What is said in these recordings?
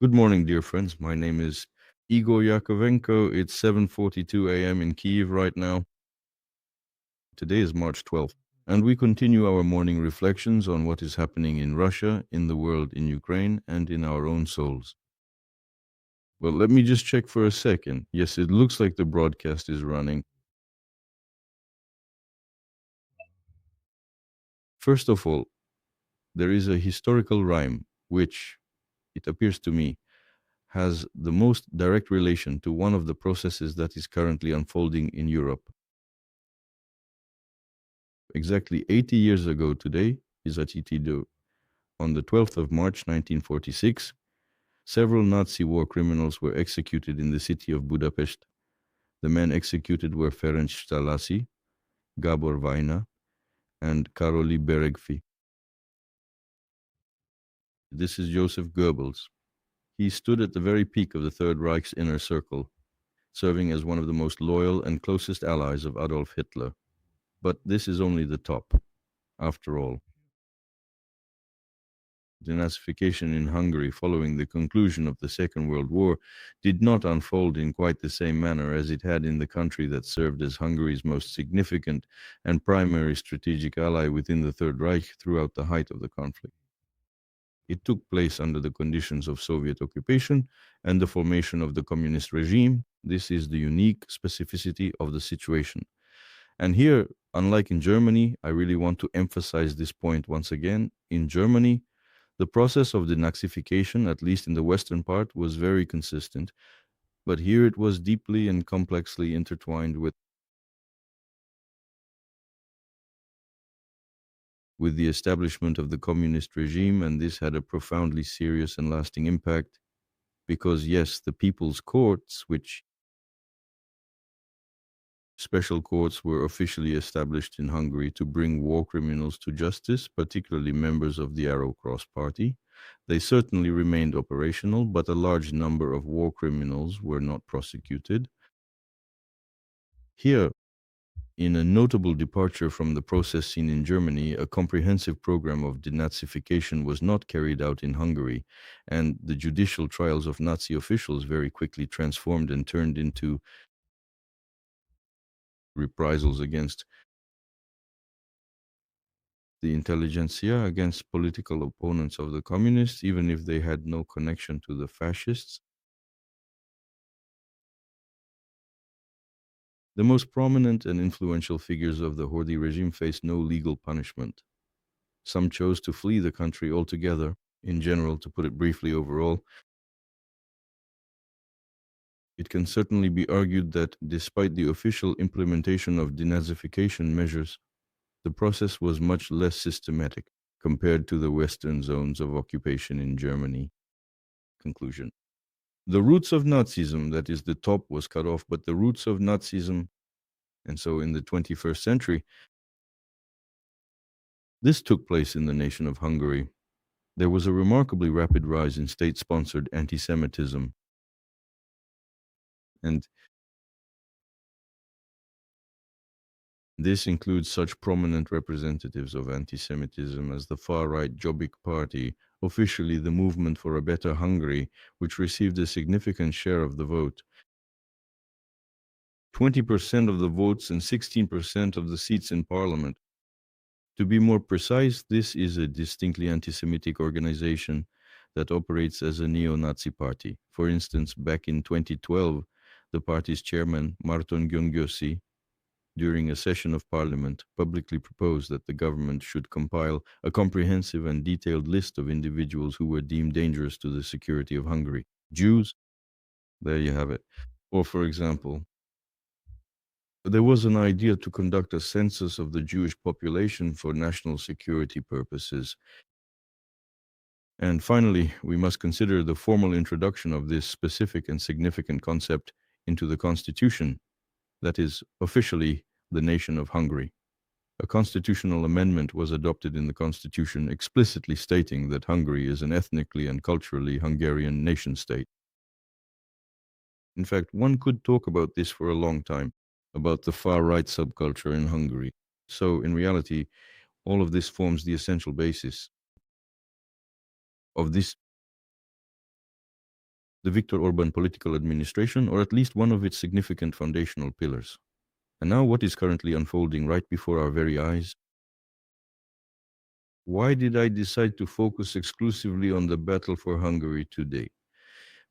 Good morning, dear friends. My name is Igor Yakovenko. It's 7:42 a.m. in Kyiv right now. Today is March 12th, and we continue our morning reflections on what is happening in Russia, in the world, in Ukraine, and in our own souls. Well, let me just check for a second. Yes, it looks like the broadcast is running. First of all, there is a historical rhyme which, it appears to me, has the most direct relation to one of the processes that is currently unfolding in Europe. Exactly 80 years ago today, Izatitido, on the 12th of March 1946, several Nazi war criminals were executed in the city of Budapest. The men executed were Ferenc Stalasi, Gabor Vajna, and Karoli Beregfi. This is Joseph Goebbels. He stood at the very peak of the Third Reich's inner circle, serving as one of the most loyal and closest allies of Adolf Hitler. But this is only the top, after all. Denazification in Hungary following the conclusion of the Second World War did not unfold in quite the same manner as it had in the country that served as Hungary's most significant and primary strategic ally within the Third Reich throughout the height of the conflict. It took place under the conditions of Soviet occupation and the formation of the communist regime. This is the unique specificity of the situation. And here, unlike in Germany, I really want to emphasize this point once again. In Germany, the process of denazification, at least in the western part, was very consistent, but here it was deeply and complexly intertwined with the establishment of the communist regime, and this had a profoundly serious and lasting impact because, yes, the people's courts, which special courts were officially established in Hungary to bring war criminals to justice, particularly members of the Arrow Cross Party. They certainly remained operational, but a large number of war criminals were not prosecuted. Here, in a notable departure from the process seen in Germany, a comprehensive program of denazification was not carried out in Hungary, and the judicial trials of Nazi officials very quickly transformed and turned into reprisals against the intelligentsia, against political opponents of the communists, even if they had no connection to the fascists. The most prominent and influential figures of the Horthy regime faced no legal punishment. Some chose to flee the country altogether. In general, to put it briefly overall, it can certainly be argued that despite the official implementation of denazification measures, the process was much less systematic compared to the Western zones of occupation in Germany. Conclusion. The roots of Nazism, that is, the top was cut off, but the roots of Nazism, and so in the 21st century, this took place in the nation of Hungary. There was a remarkably rapid rise in state sponsored anti Semitism. And this includes such prominent representatives of anti Semitism as the far right Jobbik Party, officially the Movement for a Better Hungary, which received a significant share of the vote. 20% of the votes and 16% of the seats in parliament. To be more precise, this is a distinctly anti Semitic organization that operates as a neo Nazi party. For instance, back in 2012, the party's chairman, Marton Gyöngyösi, during a session of parliament, publicly proposed that the government should compile a comprehensive and detailed list of individuals who were deemed dangerous to the security of Hungary. Jews, there you have it. Or, for example, there was an idea to conduct a census of the Jewish population for national security purposes. And finally, we must consider the formal introduction of this specific and significant concept into the Constitution, that is, officially the nation of Hungary. A constitutional amendment was adopted in the Constitution explicitly stating that Hungary is an ethnically and culturally Hungarian nation state. In fact, one could talk about this for a long time, about the far-right subculture in Hungary. So, in reality, all of this forms the essential basis of this the Viktor Orban political administration, or at least one of its significant foundational pillars. And now, what is currently unfolding right before our very eyes? Why did I decide to focus exclusively on the battle for Hungary today?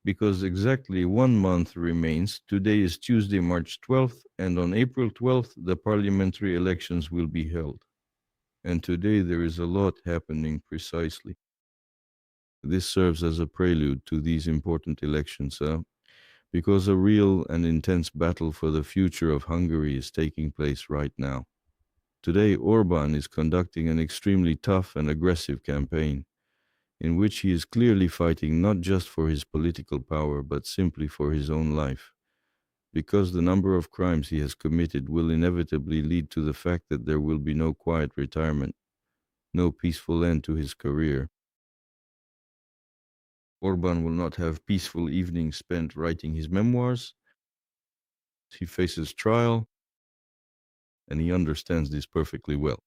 Because exactly 1 month remains. Today is Tuesday, March 12th, and on April 12th, the parliamentary elections will be held. And today there is a lot happening precisely. This serves as a prelude to these important elections, because a real and intense battle for the future of Hungary is taking place right now. Today, Orban is conducting an extremely tough and aggressive campaign in which he is clearly fighting not just for his political power, but simply for his own life. Because the number of crimes he has committed will inevitably lead to the fact that there will be no quiet retirement, no peaceful end to his career. Orban will not have peaceful evenings spent writing his memoirs. He faces trial, and he understands this perfectly well.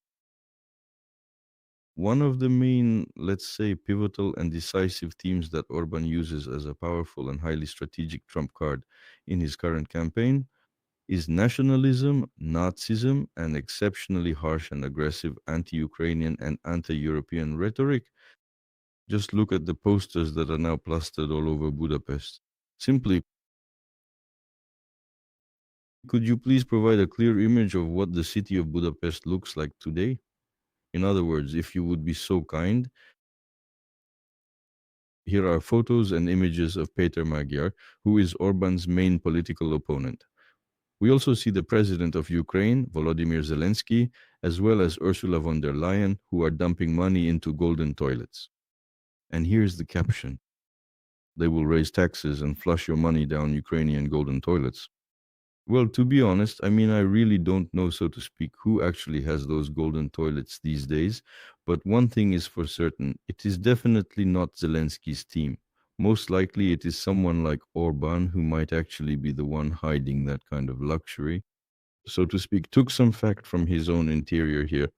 One of the main, let's say, pivotal and decisive themes that Orban uses as a powerful and highly strategic trump card in his current campaign is nationalism, Nazism, and exceptionally harsh and aggressive anti-Ukrainian and anti-European rhetoric. Just look at the posters that are now plastered all over Budapest. Simply, could you please provide a clear image of what the city of Budapest looks like today? In other words, if you would be so kind, here are photos and images of Peter Magyar, who is Orban's main political opponent. We also see the president of Ukraine, Volodymyr Zelensky, as well as Ursula von der Leyen, who are dumping money into golden toilets. And here's the caption: they will raise taxes and flush your money down Ukrainian golden toilets. Well, to be honest, I mean, I really don't know, so to speak, who actually has those golden toilets these days. But one thing is for certain, it is definitely not Zelensky's team. Most likely it is someone like Orban who might actually be the one hiding that kind of luxury. So to speak, took some fact from his own interior here.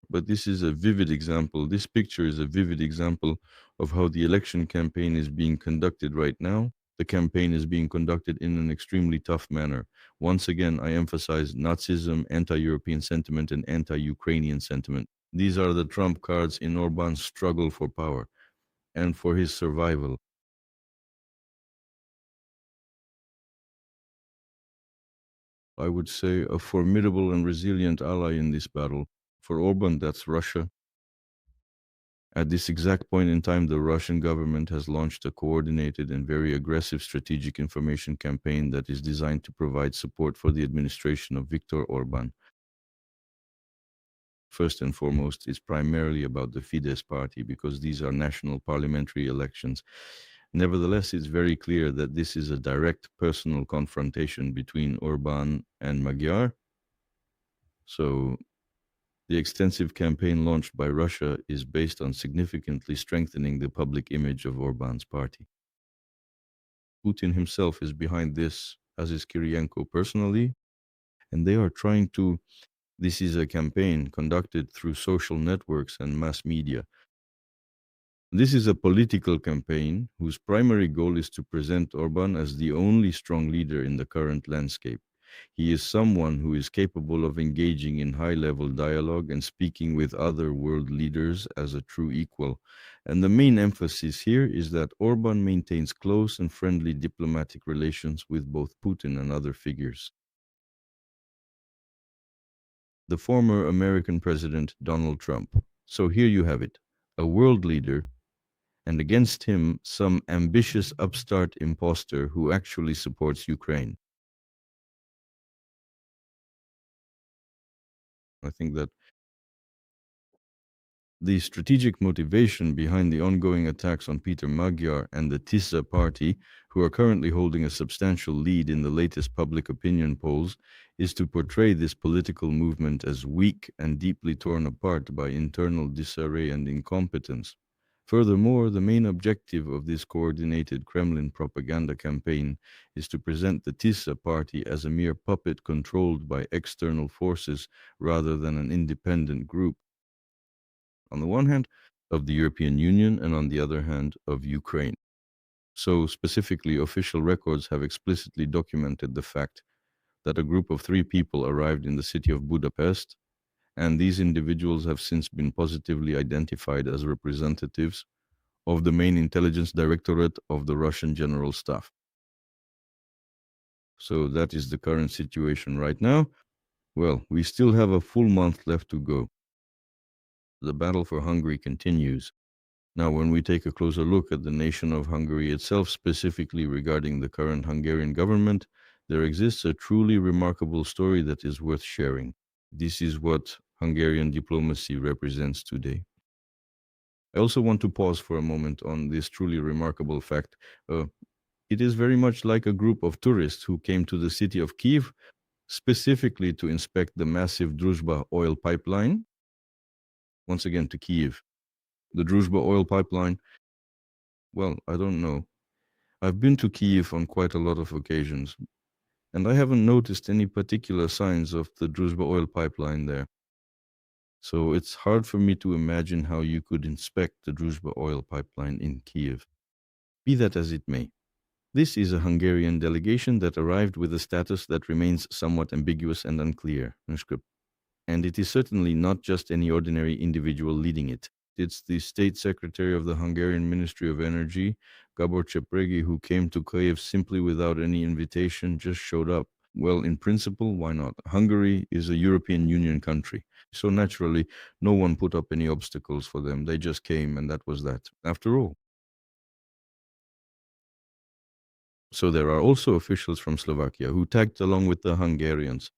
But this is a vivid example. This picture is a vivid example of how the election campaign is being conducted right now. The campaign is being conducted in an extremely tough manner. Once again, I emphasize Nazism, anti-European sentiment, and anti-Ukrainian sentiment. These are the trump cards in Orban's struggle for power and for his survival. I would say a formidable and resilient ally in this battle. For Orban, that's Russia. At this exact point in time, the Russian government has launched a coordinated and very aggressive strategic information campaign that is designed to provide support for the administration of Viktor Orban. First and foremost, it's primarily about the Fidesz party because these are national parliamentary elections. Nevertheless, it's very clear that this is a direct personal confrontation between Orban and Magyar. So the extensive campaign launched by Russia is based on significantly strengthening the public image of Orban's party. Putin himself is behind this, as is Kirienko personally, and they are trying to. This is a campaign conducted through social networks and mass media. This is a political campaign whose primary goal is to present Orban as the only strong leader in the current landscape. He is someone who is capable of engaging in high-level dialogue and speaking with other world leaders as a true equal. And the main emphasis here is that Orban maintains close and friendly diplomatic relations with both Putin and other figures. The former American president, Donald Trump. So here you have it, a world leader, and against him, some ambitious upstart imposter who actually supports Ukraine. I think that the strategic motivation behind the ongoing attacks on Peter Magyar and the TISA party, who are currently holding a substantial lead in the latest public opinion polls, is to portray this political movement as weak and deeply torn apart by internal disarray and incompetence. Furthermore, the main objective of this coordinated Kremlin propaganda campaign is to present the TISA party as a mere puppet controlled by external forces rather than an independent group, on the one hand, of the European Union, and on the other hand, of Ukraine. So, specifically, official records have explicitly documented the fact that a group of three people arrived in the city of Budapest, and these individuals have since been positively identified as representatives of the main intelligence directorate of the Russian General Staff. So, that is the current situation right now. Well, we still have a full month left to go. The battle for Hungary continues. Now, when we take a closer look at the nation of Hungary itself, specifically regarding the current Hungarian government, there exists a truly remarkable story that is worth sharing. This is what Hungarian diplomacy represents today. I also want to pause for a moment on this truly remarkable fact. It is very much like a group of tourists who came to the city of Kiev specifically to inspect the massive Druzhba oil pipeline. Once again, to Kiev. The Druzhba oil pipeline, well, I don't know. I've been to Kiev on quite a lot of occasions, and I haven't noticed any particular signs of the Druzhba oil pipeline there. So it's hard for me to imagine how you could inspect the Druzhba oil pipeline in Kiev. Be that as it may, this is a Hungarian delegation that arrived with a status that remains somewhat ambiguous and unclear. And it is certainly not just any ordinary individual leading it. It's the State Secretary of the Hungarian Ministry of Energy, Gabor Csepregi, who came to Kiev simply without any invitation, just showed up. Well, in principle, why not? Hungary is a European Union country. So naturally, no one put up any obstacles for them. They just came, and that was that. After all, so there are also officials from Slovakia who tagged along with the Hungarians.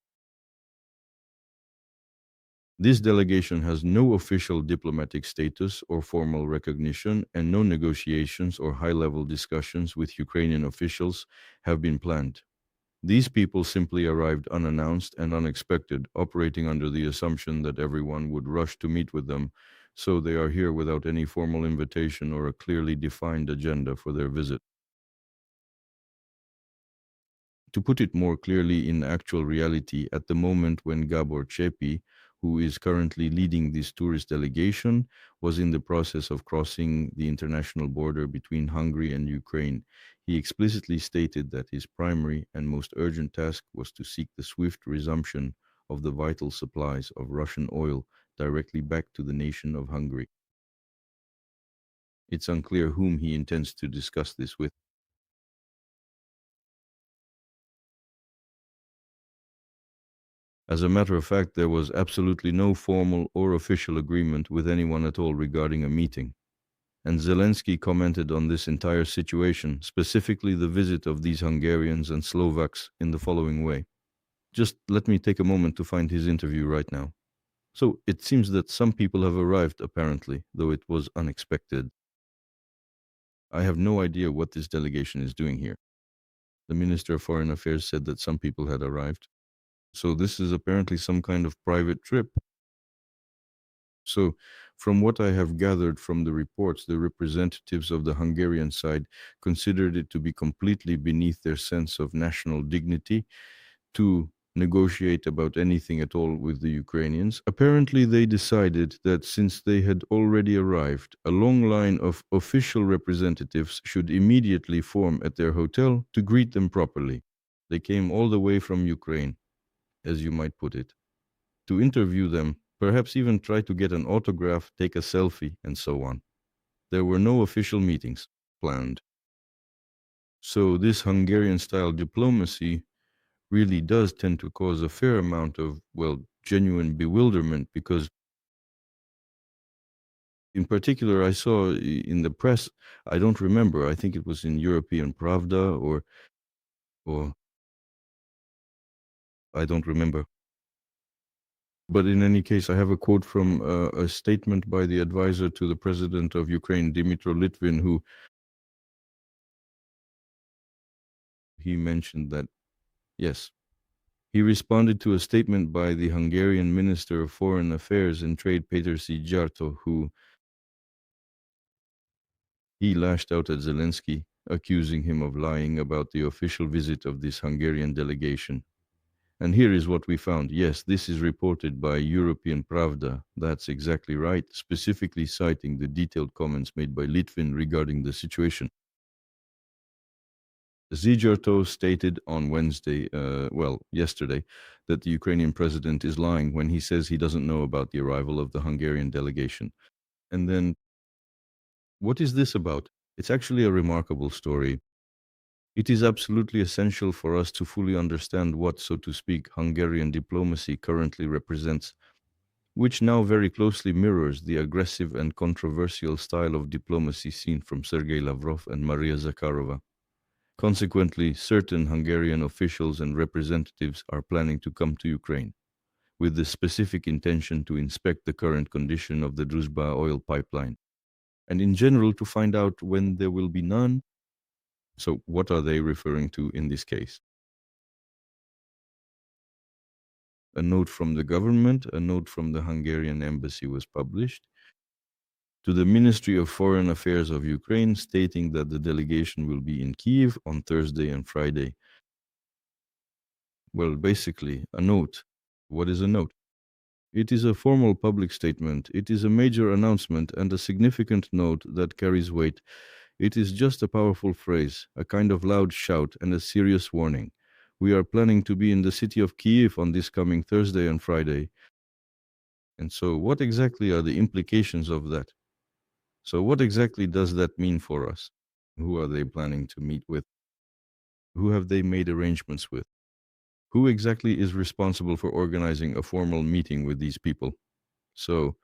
This delegation has no official diplomatic status or formal recognition, and no negotiations or high-level discussions with Ukrainian officials have been planned. These people simply arrived unannounced and unexpected, operating under the assumption that everyone would rush to meet with them, so they are here without any formal invitation or a clearly defined agenda for their visit. To put it more clearly, in actual reality, at the moment when Gabor Csepi, who is currently leading this tourist delegation, was in the process of crossing the international border between Hungary and Ukraine, he explicitly stated that his primary and most urgent task was to seek the swift resumption of the vital supplies of Russian oil directly back to the nation of Hungary. It's unclear whom he intends to discuss this with. As a matter of fact, there was absolutely no formal or official agreement with anyone at all regarding a meeting. And Zelensky commented on this entire situation, specifically the visit of these Hungarians and Slovaks, in the following way. Just let me take a moment to find his interview right now. So it seems that some people have arrived, apparently, though it was unexpected. I have no idea what this delegation is doing here. The Minister of Foreign Affairs said that some people had arrived. So this is apparently some kind of private trip. So, from what I have gathered from the reports, the representatives of the Hungarian side considered it to be completely beneath their sense of national dignity to negotiate about anything at all with the Ukrainians. Apparently, they decided that since they had already arrived, a long line of official representatives should immediately form at their hotel to greet them properly. They came all the way from Ukraine, as you might put it, to interview them, perhaps even try to get an autograph, take a selfie, and so on. There were no official meetings planned. So this Hungarian-style diplomacy really does tend to cause a fair amount of, well, genuine bewilderment, because in particular, I saw in the press, I don't remember, I think it was in European Pravda or I don't remember. But in any case, I have a quote from a statement by the advisor to the president of Ukraine, Dmytro Litvin, who he mentioned that, yes, he responded to a statement by the Hungarian Minister of Foreign Affairs and Trade, Péter Szijjártó, who he lashed out at Zelensky, accusing him of lying about the official visit of this Hungarian delegation. And here is what we found. Yes, this is reported by European Pravda. That's exactly right, specifically citing the detailed comments made by Litvin regarding the situation. Zizerto stated on Wednesday, yesterday, that the Ukrainian president is lying when he says he doesn't know about the arrival of the Hungarian delegation. And then, what is this about? It's actually a remarkable story. It is absolutely essential for us to fully understand what, so to speak, Hungarian diplomacy currently represents, which now very closely mirrors the aggressive and controversial style of diplomacy seen from Sergei Lavrov and Maria Zakharova. Consequently, certain Hungarian officials and representatives are planning to come to Ukraine with the specific intention to inspect the current condition of the Druzhba oil pipeline and in general to find out when there will be none. So, what are they referring to in this case? A note from the government, a note from the Hungarian embassy was published to the Ministry of Foreign Affairs of Ukraine stating that the delegation will be in Kiev on Thursday and Friday. Well, basically, a note. What is a note? It is a formal public statement. It is a major announcement and a significant note that carries weight. It is just a powerful phrase, a kind of loud shout and a serious warning. We are planning to be in the city of Kiev on this coming Thursday and Friday. And so, what exactly are the implications of that? So, what exactly does that mean for us? Who are they planning to meet with? Who have they made arrangements with? Who exactly is responsible for organizing a formal meeting with these people? So,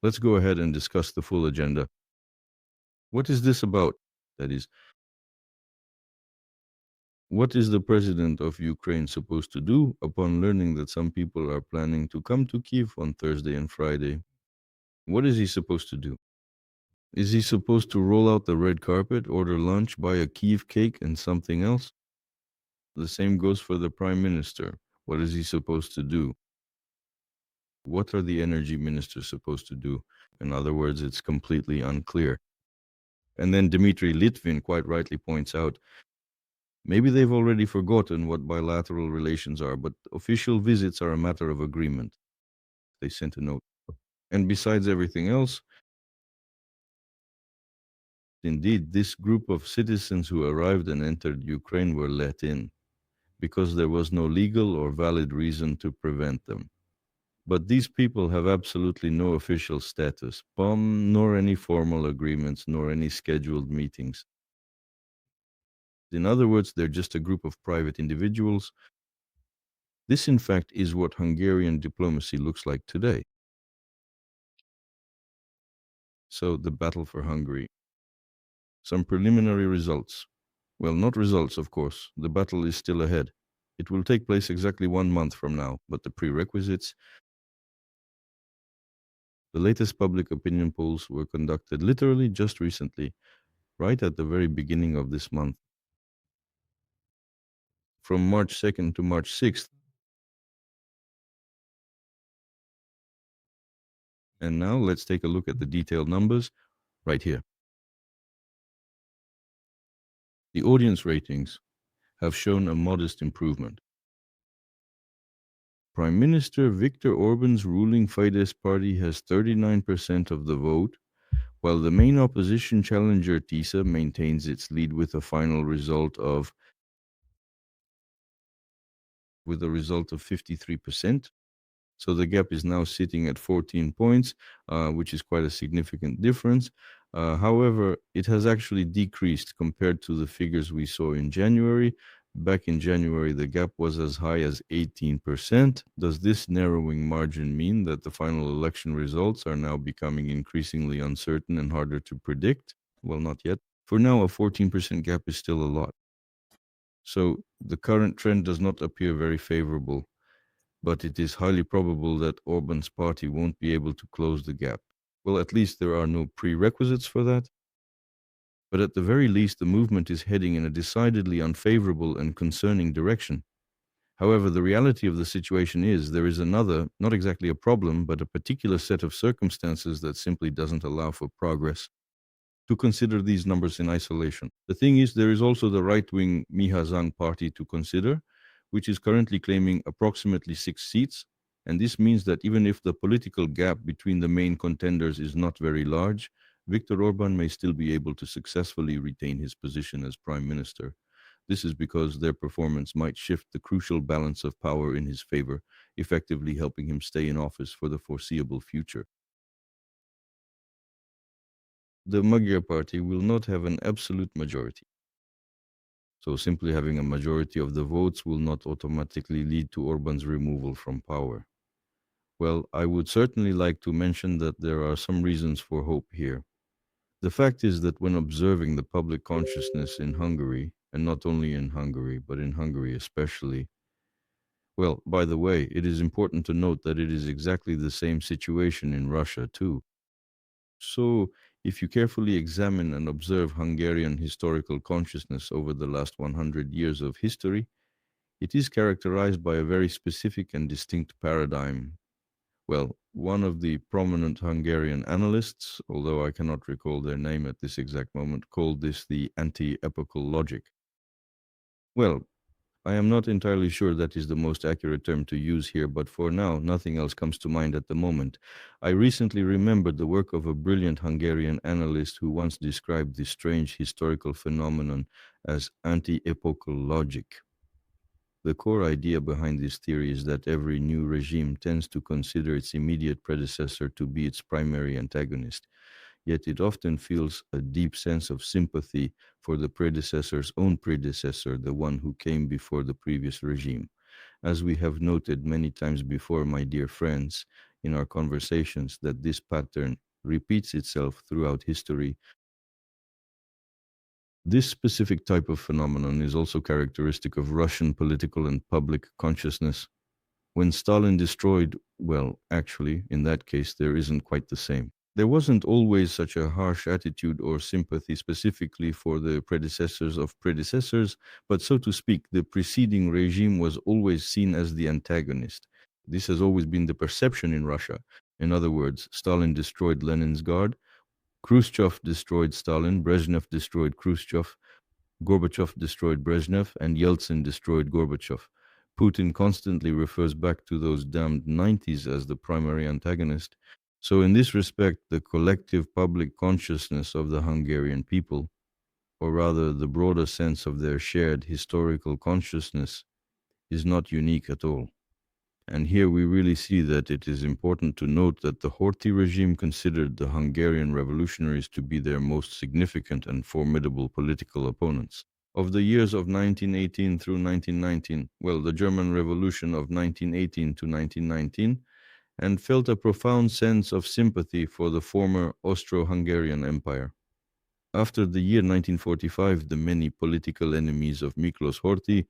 let's go ahead and discuss the full agenda. What is this about? That is, what is the president of Ukraine supposed to do upon learning that some people are planning to come to Kiev on Thursday and Friday? What is he supposed to do? Is he supposed to roll out the red carpet, order lunch, buy a Kiev cake, and something else? The same goes for the prime minister. What is he supposed to do? What are the energy ministers supposed to do? In other words, it's completely unclear. And then Dmitry Litvin quite rightly points out maybe they've already forgotten what bilateral relations are, but official visits are a matter of agreement. They sent a note. And besides everything else, indeed, this group of citizens who arrived and entered Ukraine were let in because there was no legal or valid reason to prevent them. But these people have absolutely no official status, nor any formal agreements, nor any scheduled meetings. In other words, they're just a group of private individuals. This, in fact, is what Hungarian diplomacy looks like today. So, the battle for Hungary. Some preliminary results. Well, not results, of course. The battle is still ahead. It will take place exactly 1 month from now, but the prerequisites. The latest public opinion polls were conducted literally just recently, right at the very beginning of this month. From March 2nd to March 6th. And now let's take a look at the detailed numbers right here. The audience ratings have shown a modest improvement. Prime Minister Viktor Orban's ruling Fidesz party has 39% of the vote, while the main opposition challenger TISA maintains its lead with a final result of 53%. So the gap is now sitting at 14 points, which is quite a significant difference. However, it has actually decreased compared to the figures we saw in January. Back in January, the gap was as high as 18%. Does this narrowing margin mean that the final election results are now becoming increasingly uncertain and harder to predict? Well, not yet. For now, a 14% gap is still a lot. So the current trend does not appear very favorable, but it is highly probable that Orban's party won't be able to close the gap. Well, at least there are no prerequisites for that. But at the very least, the movement is heading in a decidedly unfavorable and concerning direction. However, the reality of the situation is there is another, not exactly a problem, but a particular set of circumstances that simply doesn't allow for progress. To consider these numbers in isolation. The thing is, there is also the right-wing Miha Zang party to consider, which is currently claiming approximately 6 seats, and this means that even if the political gap between the main contenders is not very large, Viktor Orban may still be able to successfully retain his position as prime minister. This is because their performance might shift the crucial balance of power in his favor, effectively helping him stay in office for the foreseeable future. The Magyar Party will not have an absolute majority. So simply having a majority of the votes will not automatically lead to Orban's removal from power. Well, I would certainly like to mention that there are some reasons for hope here. The fact is that when observing the public consciousness in Hungary, and not only in Hungary, but in Hungary especially, well, by the way, it is important to note that it is exactly the same situation in Russia too. So, if you carefully examine and observe Hungarian historical consciousness over the last 100 years of history, it is characterized by a very specific and distinct paradigm. Well, one of the prominent Hungarian analysts, although I cannot recall their name at this exact moment, called this the anti epochal logic. Well, I am not entirely sure that is the most accurate term to use here, but for now, nothing else comes to mind at the moment. I recently remembered the work of a brilliant Hungarian analyst who once described this strange historical phenomenon as anti epochal logic. The core idea behind this theory is that every new regime tends to consider its immediate predecessor to be its primary antagonist, yet it often feels a deep sense of sympathy for the predecessor's own predecessor, the one who came before the previous regime. As we have noted many times before, my dear friends, in our conversations, that this pattern repeats itself throughout history. This specific type of phenomenon is also characteristic of Russian political and public consciousness. When Stalin destroyed, well, actually, in that case, there isn't quite the same. There wasn't always such a harsh attitude or sympathy specifically for the predecessors of predecessors, but so to speak, the preceding regime was always seen as the antagonist. This has always been the perception in Russia. In other words, Stalin destroyed Lenin's guard, Khrushchev destroyed Stalin, Brezhnev destroyed Khrushchev, Gorbachev destroyed Brezhnev, and Yeltsin destroyed Gorbachev. Putin constantly refers back to those damned 90s as the primary antagonist. So, in this respect, the collective public consciousness of the Hungarian people, or rather the broader sense of their shared historical consciousness, is not unique at all. And here we really see that it is important to note that the Horthy regime considered the Hungarian revolutionaries to be their most significant and formidable political opponents. Of the years of 1918 through 1919, well, the German Revolution of 1918 to 1919, and felt a profound sense of sympathy for the former Austro-Hungarian Empire. After the year 1945, the many political enemies of Miklos Horthy,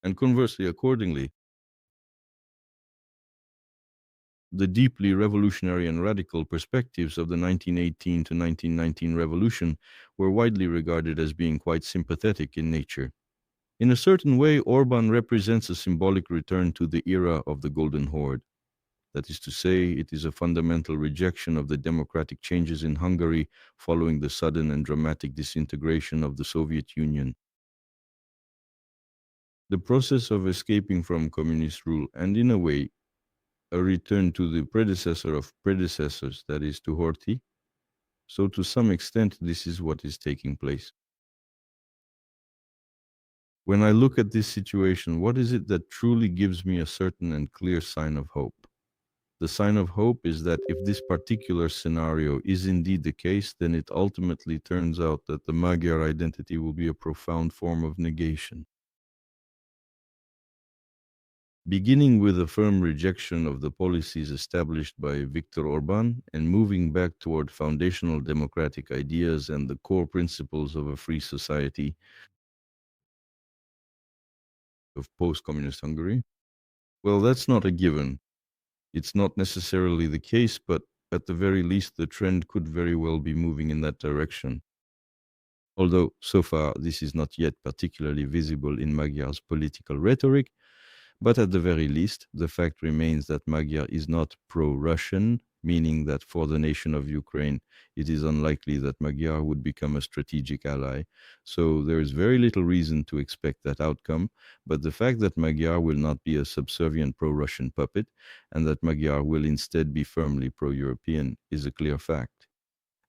and conversely accordingly, the deeply revolutionary and radical perspectives of the 1918 to 1919 revolution were widely regarded as being quite sympathetic in nature. In a certain way, Orban represents a symbolic return to the era of the Golden Horde. That is to say, it is a fundamental rejection of the democratic changes in Hungary following the sudden and dramatic disintegration of the Soviet Union. The process of escaping from communist rule, and in a way, a return to the predecessor of predecessors, that is, to Horthy. So, to some extent, this is what is taking place. When I look at this situation, what is it that truly gives me a certain and clear sign of hope? The sign of hope is that if this particular scenario is indeed the case, then it ultimately turns out that the Magyar identity will be a profound form of negation. Beginning with a firm rejection of the policies established by Viktor Orban and moving back toward foundational democratic ideas and the core principles of a free society of post-communist Hungary. Well, that's not a given. It's not necessarily the case, but at the very least, the trend could very well be moving in that direction. Although, so far, this is not yet particularly visible in Magyar's political rhetoric, but at the very least, the fact remains that Magyar is not pro-Russian, meaning that for the nation of Ukraine, it is unlikely that Magyar would become a strategic ally. So there is very little reason to expect that outcome, but the fact that Magyar will not be a subservient pro-Russian puppet, and that Magyar will instead be firmly pro-European, is a clear fact.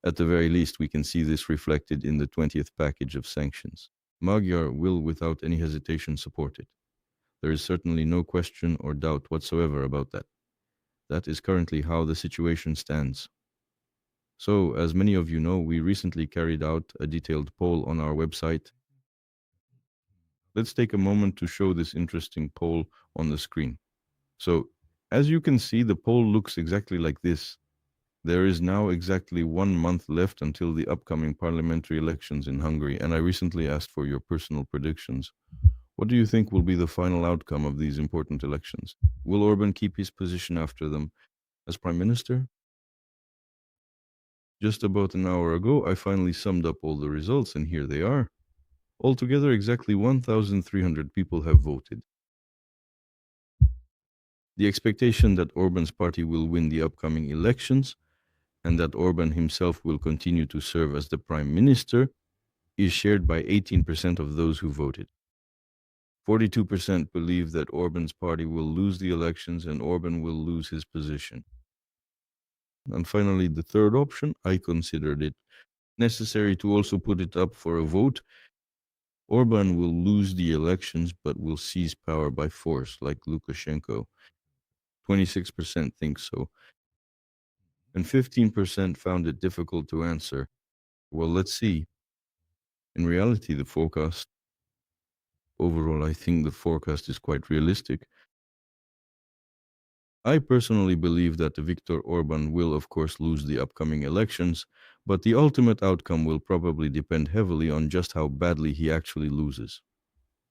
At the very least, we can see this reflected in the 20th package of sanctions. Magyar will without any hesitation support it. There is certainly no question or doubt whatsoever about that. That is currently how the situation stands. So, as many of you know, we recently carried out a detailed poll on our website. Let's take a moment to show this interesting poll on the screen. So, as you can see, the poll looks exactly like this. There is now exactly 1 month left until the upcoming parliamentary elections in Hungary, and I recently asked for your personal predictions. What do you think will be the final outcome of these important elections? Will Orban keep his position after them as prime minister? Just about an hour ago, I finally summed up all the results, and here they are. Altogether, exactly 1,300 people have voted. The expectation that Orban's party will win the upcoming elections and that Orban himself will continue to serve as the prime minister is shared by 18% of those who voted. 42% believe that Orban's party will lose the elections and Orban will lose his position. And finally, the third option, I considered it necessary to also put it up for a vote. Orban will lose the elections but will seize power by force, like Lukashenko. 26% think so. And 15% found it difficult to answer. Well, let's see. In reality, overall, I think the forecast is quite realistic. I personally believe that Viktor Orban will, of course, lose the upcoming elections, but the ultimate outcome will probably depend heavily on just how badly he actually loses.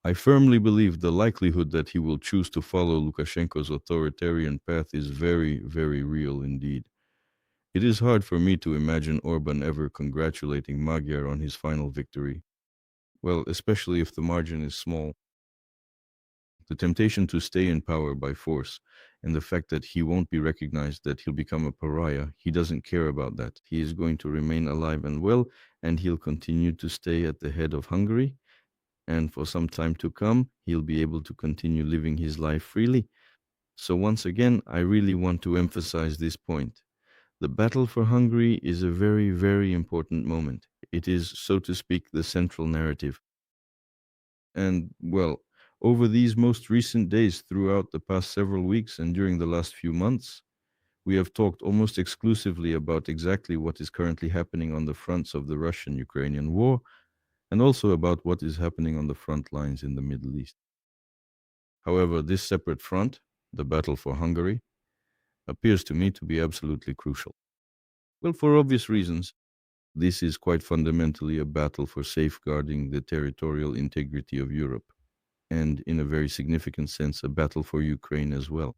I firmly believe the likelihood that he will choose to follow Lukashenko's authoritarian path is very, very real indeed. It is hard for me to imagine Orban ever congratulating Magyar on his final victory. Well, especially if the margin is small. The temptation to stay in power by force and the fact that he won't be recognized, that he'll become a pariah, he doesn't care about that. He is going to remain alive and well, and he'll continue to stay at the head of Hungary. And for some time to come, he'll be able to continue living his life freely. So, once again, I really want to emphasize this point. The battle for Hungary is a very, very important moment. It is, so to speak, the central narrative. And, well, over these most recent days, throughout the past several weeks and during the last few months, we have talked almost exclusively about exactly what is currently happening on the fronts of the Russian Ukrainian war and also about what is happening on the front lines in the Middle East. However, this separate front, the battle for Hungary, appears to me to be absolutely crucial. Well, for obvious reasons, this is quite fundamentally a battle for safeguarding the territorial integrity of Europe, and in a very significant sense, a battle for Ukraine as well.